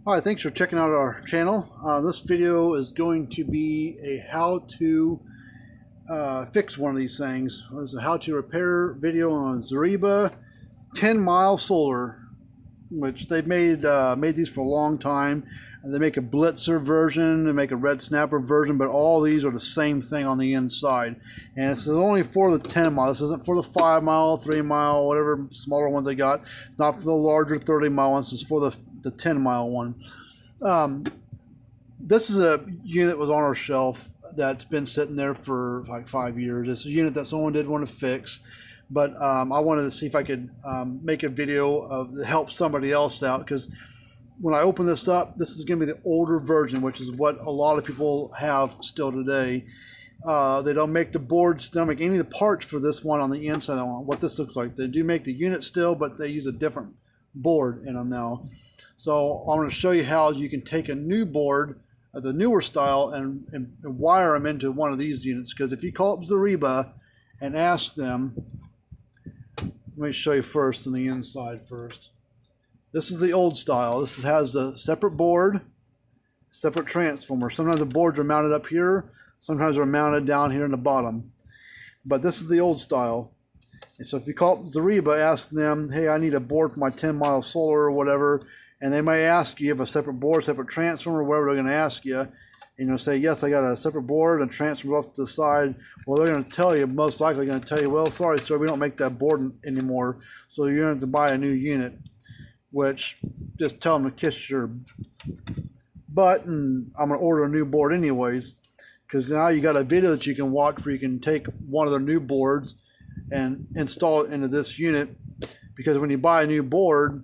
Hi, thanks for checking out our channel. This video is going to be a how to fix one of these things. It's a how to repair video on Zareba 10-mile solar, which they've made these for a long time. And they make a Blitzer version, they make a red snapper version, but all these are the same thing on the inside. And this is only for the 10 mile. This isn't for the 5 mile, 3 mile, whatever smaller ones they got. It's not for the larger 30 mile ones. It's for the 10 mile one. This is a unit that was on our shelf that's been sitting there for like 5 years. It's a unit that someone did want to fix, but I wanted to see if I could make a video of help somebody else out, because when I open this up, this is going to be the older version, which is what a lot of people have still today. They don't make the boards, they don't make any of the parts for this one on the inside. I want what this looks like. They do make the unit still, but they use a different board in them now. So I'm going to show you how you can take a new board, the newer style, and wire them into one of these units. Because if you call up Zareba and ask them, let me show you first on the inside first. This is the old style. This has the separate board, separate transformer. Sometimes the boards are mounted up here, sometimes they're mounted down here in the bottom. But this is the old style. And so if you call up Zareba, ask them, hey, I need a board for my 10-mile solar or whatever, and they may ask you if a separate board, separate transformer, whatever they're going to ask you, and you'll say, yes, I got a separate board and transformer off to the side. Well, they're going to tell you, most likely going to tell you, well, sorry, sir, we don't make that board anymore, so you're going to have to buy a new unit. Which, just tell them to kiss your butt, and I'm going to order a new board anyways, because now you got a video that you can watch where you can take one of their new boards and install it into this unit. Because when you buy a new board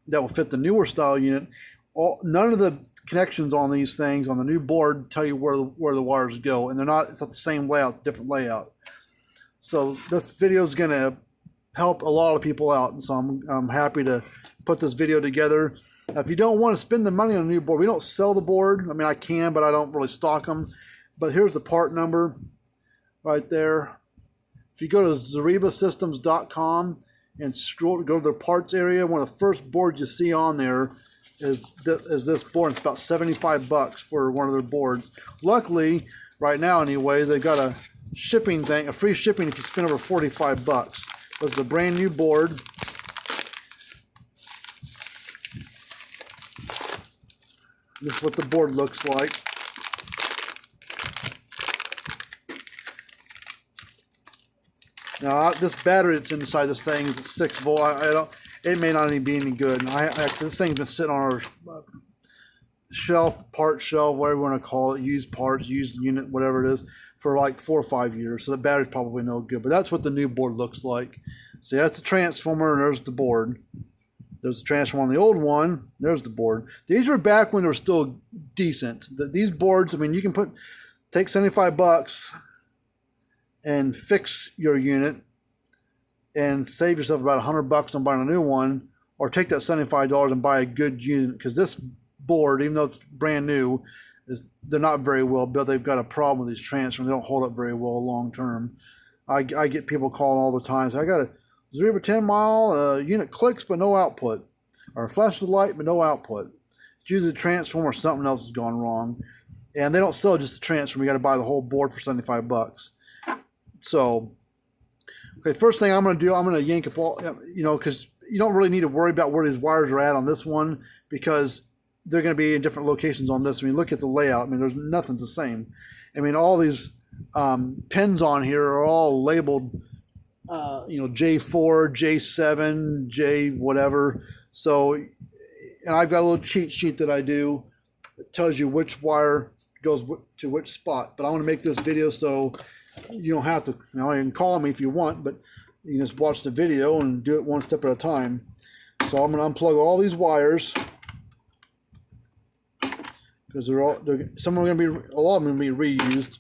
that will fit the newer style unit, none of the connections on these things on the new board tell you where the wires go, and it's not the same layout, it's a different layout. So this video is going to help a lot of people out, and so I'm happy to put this video together. If you don't want to spend the money on a new board, we don't sell the board. I mean, I can, but I don't really stock them. But here's the part number right there. If you go to zarebasystems.com and go to their parts area, one of the first boards you see on there is this board. It's about 75 bucks for one of their boards. Luckily, right now anyway, they got a shipping thing, a free shipping if you spend over 45 bucks. It's a brand new board. This is what the board looks like. Now, this battery that's inside this thing is a 6 volt. It may not even be any good. This thing's been sitting on our shelf, part shelf, whatever you want to call it, used parts, used unit, whatever it is, for like 4 or 5 years. So the battery's probably no good. But that's what the new board looks like. So that's the transformer, and there's the board. There's the transformer on the old one. There's the board. These were back when they were still decent. These boards, I mean, you can take 75 bucks and fix your unit and save yourself about 100 bucks on buying a new one, or take that $75 and buy a good unit, because this board, even though it's brand new, they're not very well built. They've got a problem with these transformers. They don't hold up very well long term. I get people calling all the time. So I got a Zareba 10-mile unit clicks but no output, or flashes the light but no output. It's usually the transformer or something else has gone wrong, and they don't sell just the transformer. You got to buy the whole board for 75 bucks. So, okay, first thing I'm going to do, I'm going to yank up all, because you don't really need to worry about where these wires are at on this one, because they're going to be in different locations on this. I mean, look at the layout. I mean, nothing's the same. I mean, all these pins on here are all labeled J4, J7, J whatever. So, and I've got a little cheat sheet that I do that tells you which wire goes to which spot. But I want to make this video so you don't have to, you can call me if you want, but you can just watch the video and do it one step at a time. So I'm going to unplug all these wires, because a lot of them are going to be reused.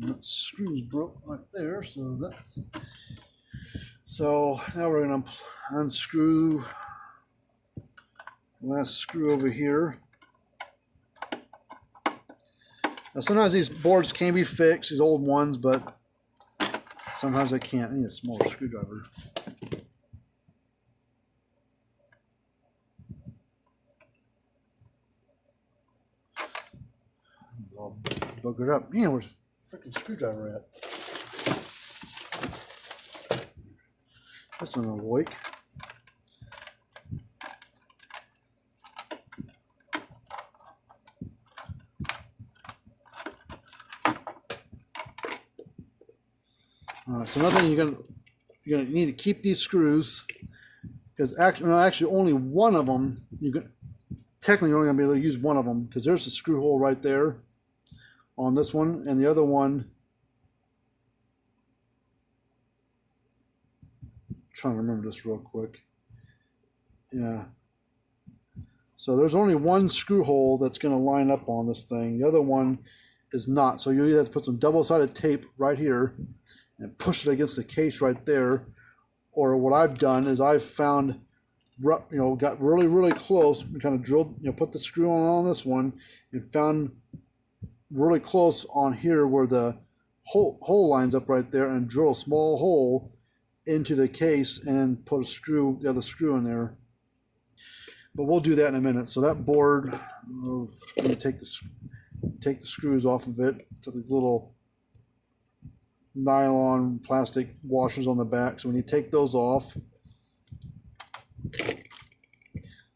That screw's broke right there, so now we're going to unscrew last screw over here. Now sometimes these boards can be fixed, these old ones, but sometimes I can't. I need a smaller screwdriver. All buggered up. Man, where's the freaking screwdriver at? This one will work. All right, so another thing you're gonna need to keep these screws, because actually only one of them technically you're only gonna be able to use one of them, because there's a screw hole right there on this one, and the other one, I'm trying to remember this real quick. Yeah. So there's only one screw hole that's going to line up on this thing. The other one is not. So you either have to put some double-sided tape right here and push it against the case right there. Or what I've done is I've found, got really, really close, and kind of drilled, put the screw on this one and found really close on here where the hole lines up right there, and drill a small hole into the case and then put the other screw in there. But we'll do that in a minute. So that board, I'm going to take the screws off of it. So these little nylon plastic washers on the back. So when you take those off,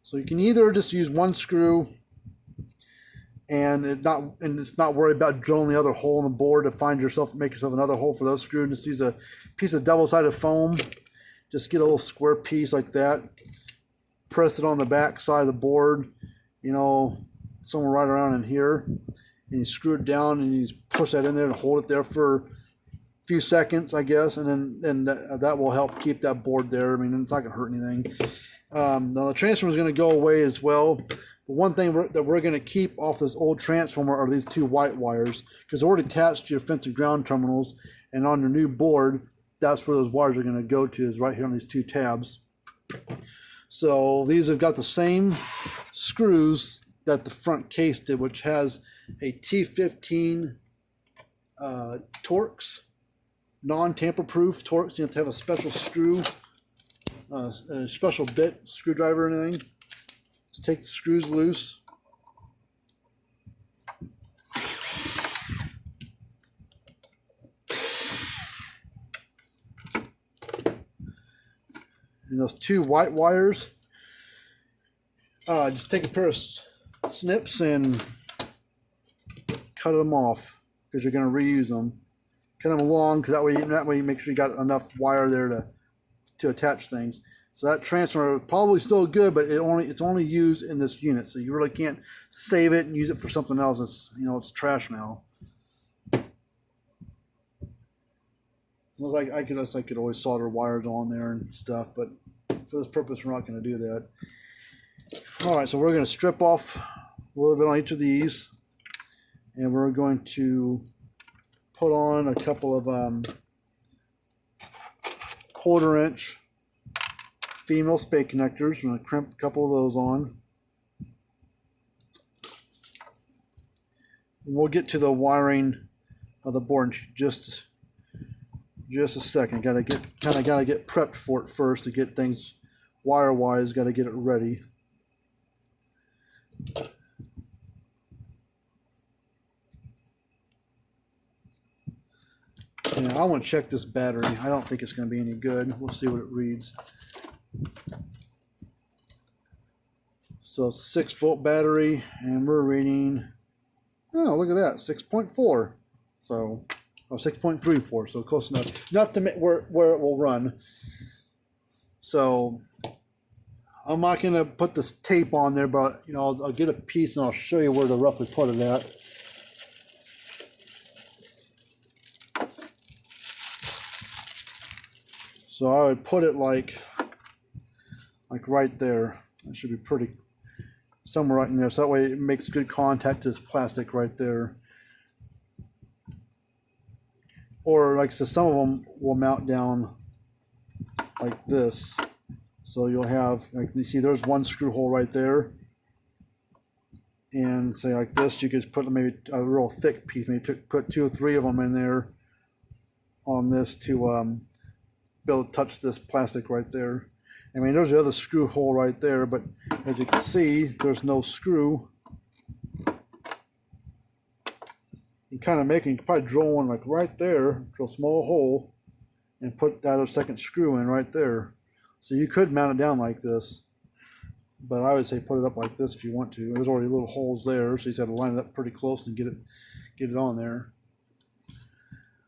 so you can either just use one screw and it's not worried about drilling the other hole in the board to make yourself another hole for those screws. Just use a piece of double-sided foam. Just get a little square piece like that. Press it on the back side of the board, somewhere right around in here, and you screw it down and you just push that in there and hold it there for a few seconds, I guess, and then that will help keep that board there. I mean, it's not going to hurt anything. Now the transformer is going to go away as well. But one thing that we're going to keep off this old transformer are these two white wires, because they're already attached to your fence and ground terminals, and on your new board, that's where those wires are going to go to, is right here on these two tabs. So these have got the same screws that the front case did, which has a T15 Torx, non-tamper-proof Torx. You have to have a special a special bit screwdriver and everything. Just take the screws loose. And those two white wires, just take a pair of snips and cut them off, because you're going to reuse them. Cut them long, because that way you make sure you got enough wire there to attach things. So that transformer is probably still good, but it's only used in this unit, so you really can't save it and use it for something else. It's trash now. I could always solder wires on there and stuff, but for this purpose, we're not going to do that. All right, so we're going to strip off a little bit on each of these, and we're going to put on a couple of 1/4-inch female spade connectors. I'm going to crimp a couple of those on. And we'll get to the wiring of the board in just a second. Gotta get prepped for it first to get things wire-wise. Got to get it ready. Yeah, I want to check this battery. I don't think it's going to be any good. We'll see what it reads. So it's a 6-volt battery, and we're reading, oh, look at that, 6.4. So, 6.34, so close enough to make where it will run. So I'm not going to put this tape on there, but I'll get a piece and I'll show you where to roughly put it at. So I would put it like right there. It should be pretty somewhere right in there. So that way it makes good contact to this plastic right there. Or like I said, some of them will mount down like this. So you'll have, like you see, there's one screw hole right there. and say like this, you could just put maybe a real thick piece, maybe put 2 or 3 of them in there on this to be able to touch this plastic right there. I mean, there's the other screw hole right there, but as you can see, there's no screw. You kind of you can probably drill one like right there, drill a small hole, and put that other second screw in right there. So you could mount it down like this, but I would say put it up like this if you want to. There's already little holes there, so you just have to line it up pretty close and get it on there.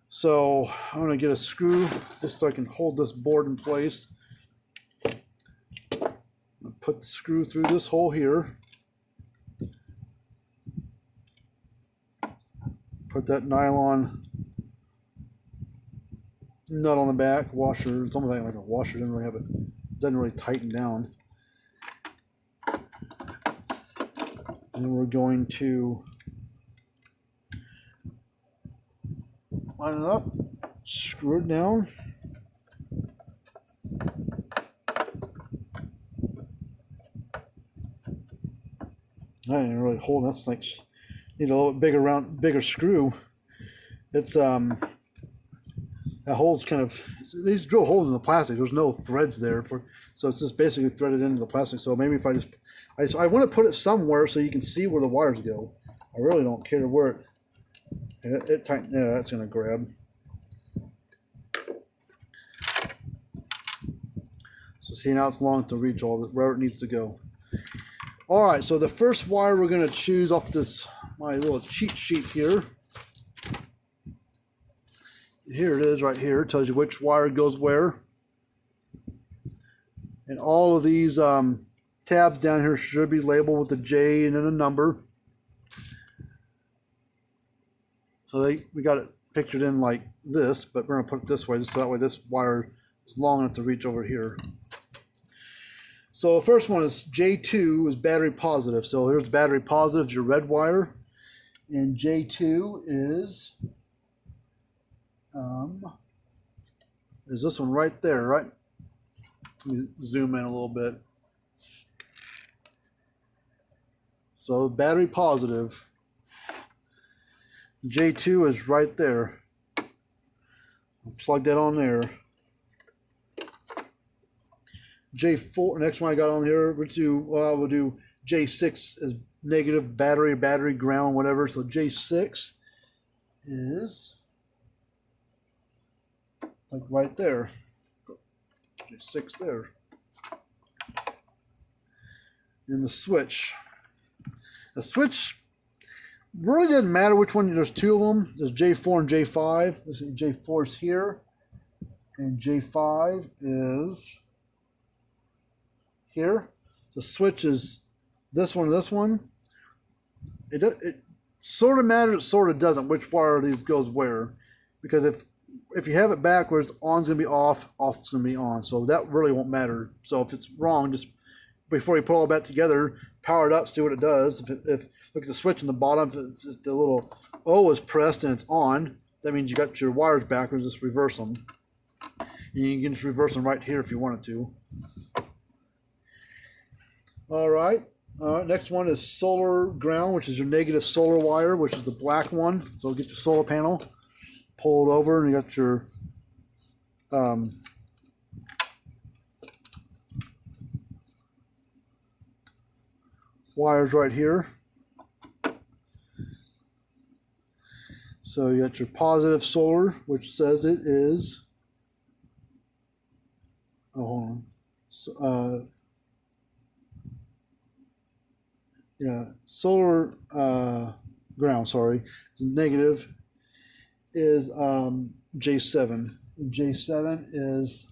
So I'm going to get a screw just so I can hold this board in place. Put the screw through this hole here. Put that nylon nut on the back, washer, something like a washer, doesn't really tighten down. And then we're going to line it up, screw it down. I didn't really hold. That's like need a little bit bigger screw. It's that hole's kind of, these drill holes in the plastic. There's no threads there so it's just basically threaded into the plastic. So maybe if I want to put it somewhere so you can see where the wires go. I really don't care where it tighten. Yeah, that's gonna grab. So see, now it's long enough to reach where it needs to go. All right, so the first wire we're going to choose off my little cheat sheet here. Here it is right here. It tells you which wire goes where. And all of these tabs down here should be labeled with a J and then a number. So we got it pictured in like this, but we're going to put it this way, just so that way this wire is long enough to reach over here. So the first one is J2 is battery positive. So here's battery positive, your red wire. And J2 is this one right there, right? Let me zoom in a little bit. So battery positive. J2 is right there. I'll plug that on there. J4, next one I got on here, we'll do J6 as negative battery ground, whatever. So J6 is like right there. J6 there. And the switch. The switch really doesn't matter which one. There's 2 of them. There's J4 and J5. This is J4 is here, and J5 is here. The switch is this one and this one. It sort of matters, it sort of doesn't, which wire of these goes where. Because if you have it backwards, on's going to be off, off's going to be on. So that really won't matter. So if it's wrong, just before you put all that together, power it up, see what it does. If look at the switch in the bottom, if the little O is pressed and it's on, that means you got your wires backwards, just reverse them. And you can just reverse them right here if you wanted to. All right, next one is solar ground, which is your negative solar wire, which is the black one. So get your solar panel, pull it over, and you got your wires right here. So you got your positive solar, which says it is, hold on. So, yeah, solar ground, sorry. It's negative is J7. J7 is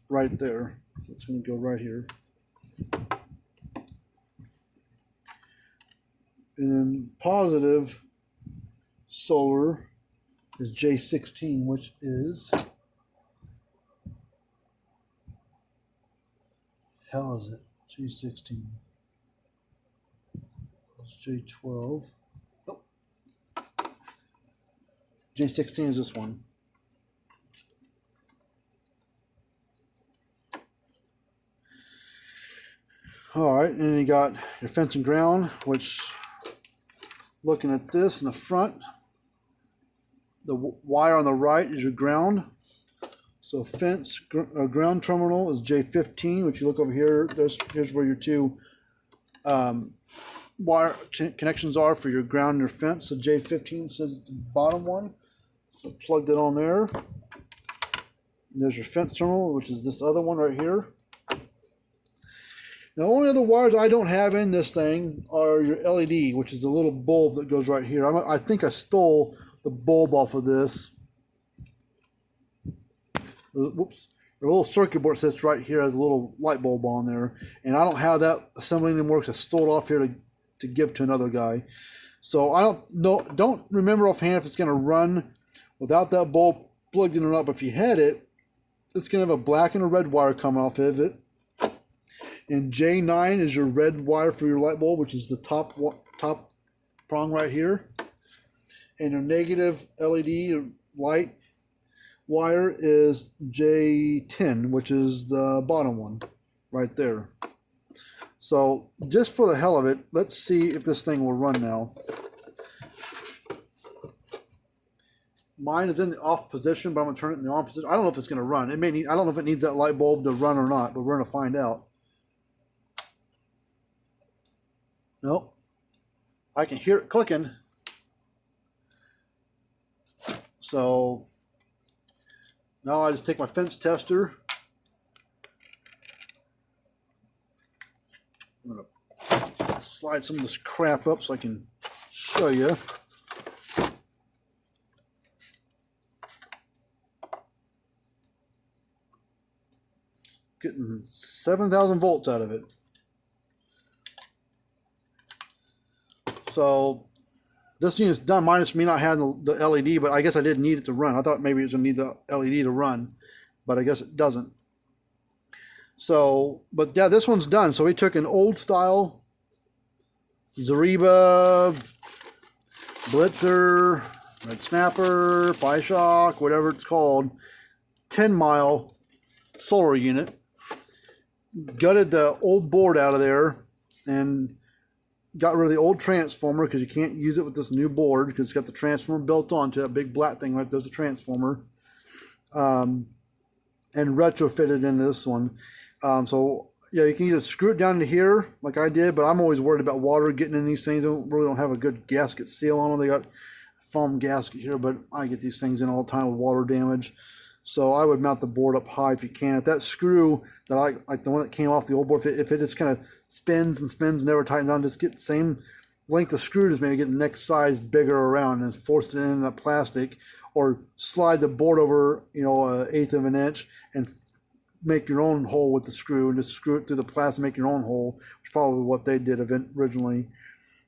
right there. So it's going to go right here. And then positive solar is J16, which is, hell is it? J16. J12. Oh. J16 is this one. All right, and then you got your fence and ground, which Looking at this in the front, the wire on the right is your ground. So fence ground terminal is J15, which you look over here. Here's where your two wire connections are for your ground and your fence. So J15 says the bottom one. So plug that on there. And there's your fence terminal, which is this other one right here. Now, the only other wires I don't have in this thing are your LED, which is a little bulb that goes right here. I think I stole the bulb off of this. Whoops. The little circuit board sits right here, has a little light bulb on there. And I don't have that assembly anymore because I stole it off here to give to another guy. So I don't remember offhand if it's going to run without that bulb plugged in or not. But if you had it, it's going to have a black and a red wire coming off of it. And J9 is your red wire for your light bulb, which is the top prong right here. And your negative LED light wire is J10, which is the bottom one right there. So just for the hell of it, let's see if this thing will run now. Mine is in the off position, but I'm gonna turn it in the on position. I don't know if it's gonna run. It may need, I don't know if it needs that light bulb to run or not, but we're gonna find out. Nope. I can hear it clicking. So now I just take my fence tester. I'm going to slide some of this crap up so I can show you. Getting 7,000 volts out of it. So this unit's done, minus me not having the LED, but I guess I didn't need it to run. I thought maybe it was going to need the LED to run, but I guess it doesn't. So, but yeah, this one's done. So we took an old style Zareba, Blitzer, Red Snapper, Shock, whatever it's called, 10-mile solar unit, gutted the old board out of there, and got rid of the old transformer because you can't use it with this new board because it's got the transformer built onto it, a big black thing right there's the transformer, and retrofitted into this one. So yeah, you can either screw it down to here like I did, but I'm always worried about water getting in these things. They really don't have a good gasket seal on them. They got foam gasket here, but I get these things in all the time with water damage. So I would mount the board up high if you can. If that screw that like the one that came off the old board, if it just kind of spins and never tightens on, just get the same length of screw, just maybe get the next size bigger around and force it in that plastic, or slide the board over, you know, 1/8 of an inch and make your own hole with the screw and just screw it through the plastic, make your own hole, which is probably what they did originally.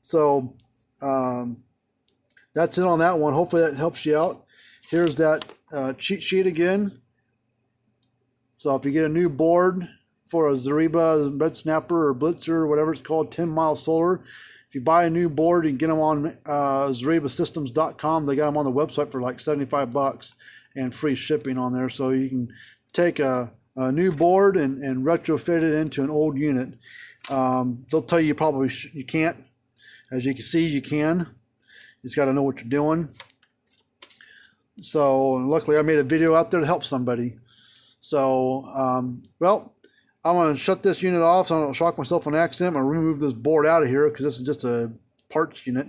So that's it on that one. Hopefully that helps you out. Here's that cheat sheet again. So if you get a new board for a Zareba, Red Snapper, or Blitzer, or whatever it's called, 10-mile solar, if you buy a new board, you can get them on ZarebaSystems.com. They got them on the website for like $75 and free shipping on there. So you can take a new board and retrofit it into an old unit. They'll tell you probably you can't. As you can see, you can. You just got to know what you're doing. So luckily I made a video out there to help somebody. So, well, I'm going to shut this unit off so I don't shock myself on accident. I'm going to remove this board out of here because this is just a parts unit.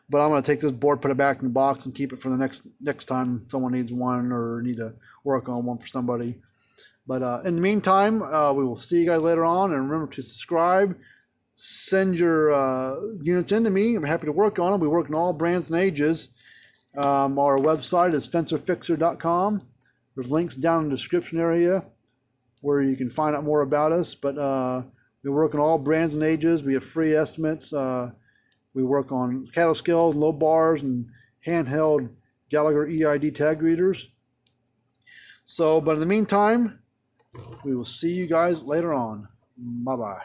But I'm going to take this board, put it back in the box, and keep it for the next time someone needs one or need to work on one for somebody. But in the meantime, we will see you guys later on. And remember to subscribe. Send your units in to me. I'm happy to work on them. We work in all brands and ages. Our website is fencerfixer.com. There's links down in the description area where you can find out more about us. But we work on all brands and ages. We have free estimates. We work on cattle scales, low bars, and handheld Gallagher EID tag readers. So, but in the meantime, we will see you guys later on. Bye-bye.